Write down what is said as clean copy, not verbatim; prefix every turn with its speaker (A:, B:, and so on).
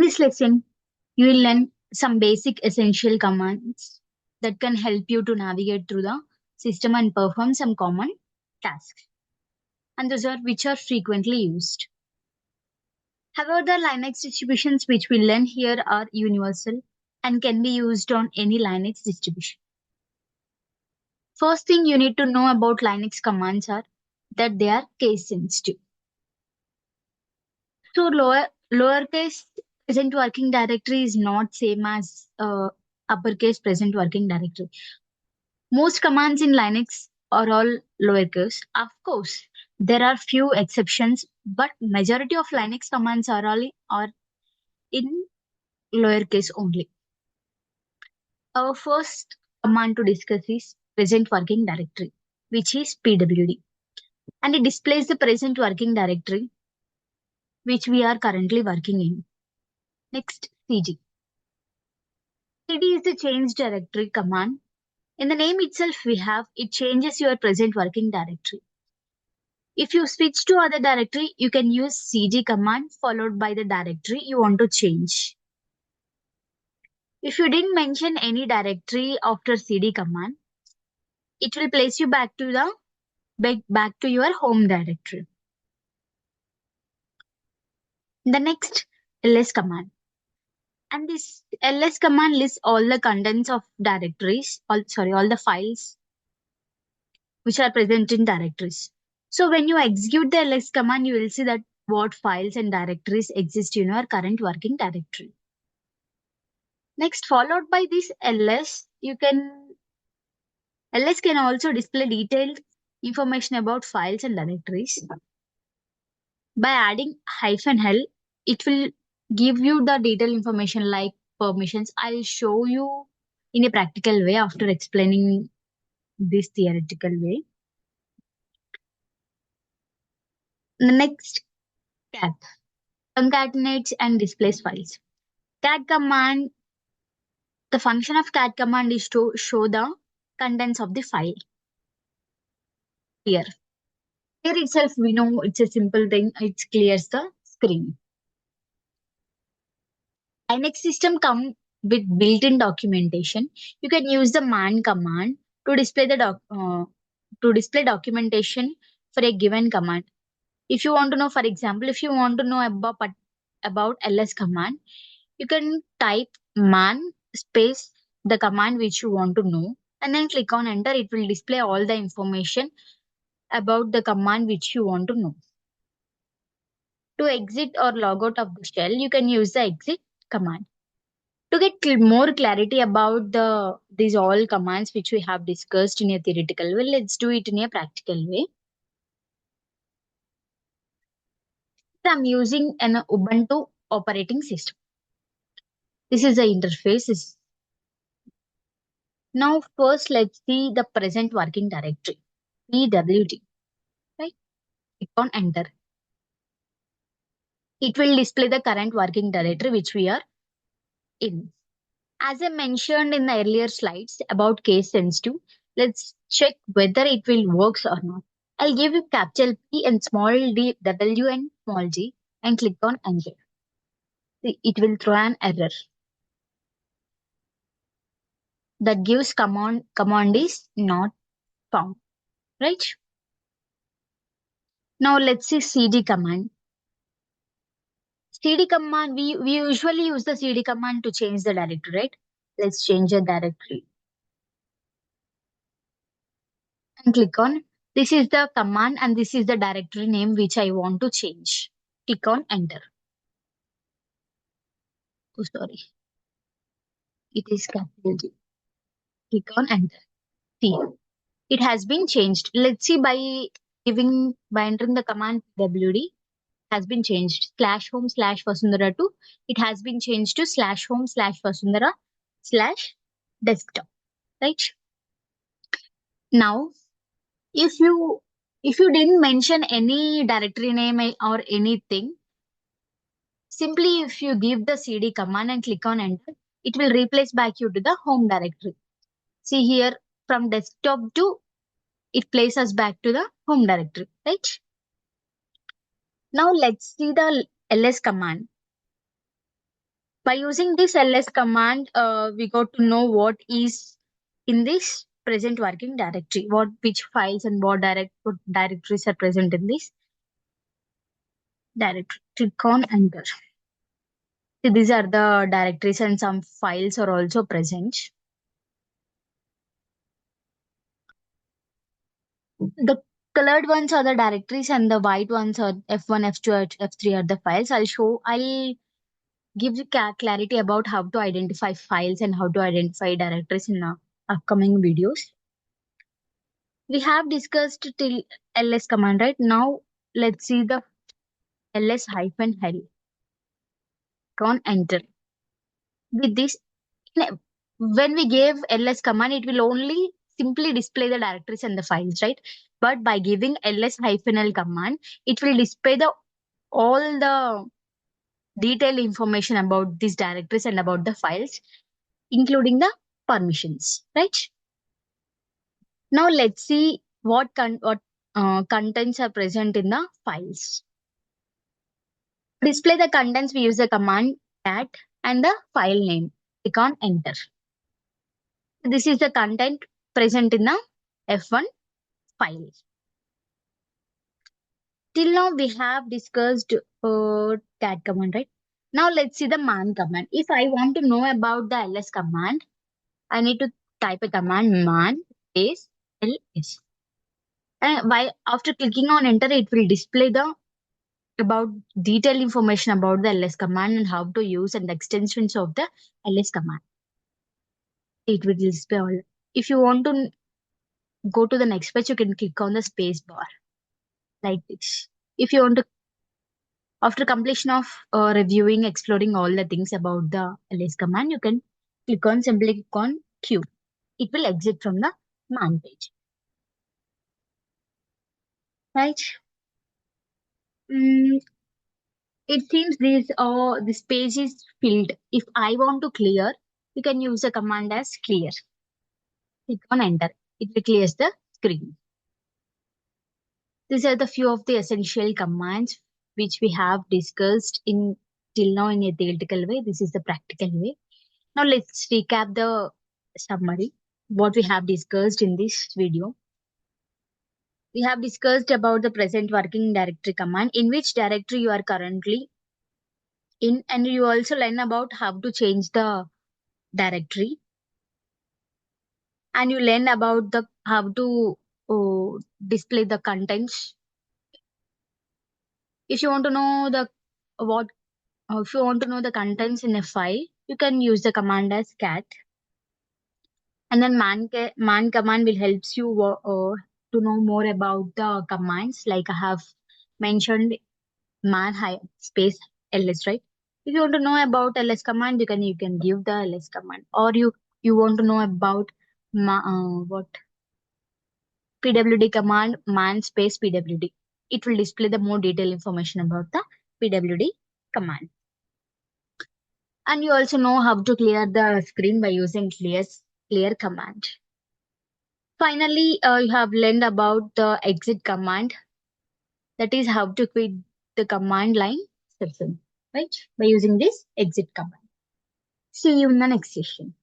A: this lesson, you will learn some basic essential commands that can help you to navigate through the system and perform some common tasks. And those are which are frequently used. However, the Linux distributions which we learn here are universal and can be used on any Linux distribution. First thing you need to know about Linux commands are that they are case sensitive. So lowercase present working directory is not same as uppercase present working directory. Most commands in Linux are all lowercase. Of course, there are few exceptions, but majority of Linux commands are in lowercase only. Our first command to discuss is present working directory, which is PWD, and it displays the present working directory which we are currently working in. Next, CD. CD is the change directory command. In the name itself, we have it changes your present working directory. If you switch to other directory, you can use cd command followed by the directory you want to change. If you didn't mention any directory after cd command, it will place you back to your home directory. The next, ls command. And this ls command lists all the contents of directories, all the files which are present in directories. So when you execute the ls command, you will see that what files and directories exist in your current working directory. Next, followed by this ls can also display detailed information about files and directories. By adding -l, it will give you the detailed information like permissions. I'll show you in a practical way after explaining this theoretical way. The next, cat concatenates and displays files. Cat command, the function of cat command is to show the contents of the file. Here itself, we know it's a simple thing. It clears the screen. Linux system come with built-in documentation. You can use the man command to display documentation for a given command. If you want to know, for example, if you want to know about ls command, you can type man space the command which you want to know and then click on enter. It will display all the information about the command which you want to know. To exit or log out of the shell, you can use the exit command. To get more clarity about these all commands which we have discussed in a theoretical way, let's do it in a practical way. I'm using an Ubuntu operating system. This is the interface. Now first let's see the present working directory, PWD. Right? Click on enter. It will display the current working directory which we are in. As I mentioned in the earlier slides about case sensitive, let's check whether it will work or not. I'll give you capital P and small d, W and small g, and click on enter. See, it will throw an error that gives command is not found. Right? Now let's see cd command. cd command, we usually use the cd command to change the directory, right? Let's change the directory. And click on, this is the command and this is the directory name which I want to change. Click on enter. Oh, sorry. It is capital G. Click on enter. See, it has been changed. Let's see by entering the command wd has been changed. /home /vasundhara to, it has been changed to /home /vasundhara /desktop. Right? Now, if you didn't mention any directory name or anything, simply if you give the cd command and click on enter, it will replace back you to the home directory. See here, from desktop to, it places us back to the home directory, right? Now let's see the ls command. By using this ls command, we got to know what is in this present working directory, what which files and what directories are present in this directory. Click on enter. See, these are the directories and some files are also present. The colored ones are the directories and the white ones are F1, F2, F3 are the files. I'll give you clarity about how to identify files and how to identify directories in upcoming videos. We have discussed till ls command, right? Now let's see the ls hyphen l. On enter. With this, when we gave ls command, it will only simply display the directories and the files, right? But by giving ls hyphen l command, it will display the all the detailed information about these directories and about the files, including the permissions, right? Now let's see what contents are present in the files. To display the contents, we use the command cat and the file name. Click on enter. This is the content present in the F1 file. Till now we have discussed cat command, right? Now let's see the man command. If I want to know about the ls command, I need to type a command man space ls. And by after clicking on enter, it will display the about detailed information about the ls command and how to use and the extensions of the ls command. It will display all. If you want to go to the next page, you can click on the space bar like this. If you want to, after completion of reviewing, exploring all the things about the ls command, you can simply click on q. It will exit from the man page, right? Mm, it seems this page is filled. If I want to clear, you can use the command as clear. Click on enter. It will clear the screen. These are the few of the essential commands which we have discussed in till now in a theoretical way. This is the practical way. Now let's recap the summary. What we have discussed in this video. We have discussed about the present working directory command, in which directory you are currently in, and you also learn about how to change the directory, and you learn about the how to display the contents. If you want to know the what if you want to know the contents in a file, you can use the command as cat. And then man command will helps you to know more about the commands. Like I have mentioned, space ls, right? If you want to know about ls command, you can give the ls command, or you want to know about what pwd command, man space pwd. It will display the more detailed information about the pwd command. And you also know how to clear the screen by using clear command. Finally, you have learned about the exit command. That is how to quit the command line session, right? By using this exit command. See you in the next session.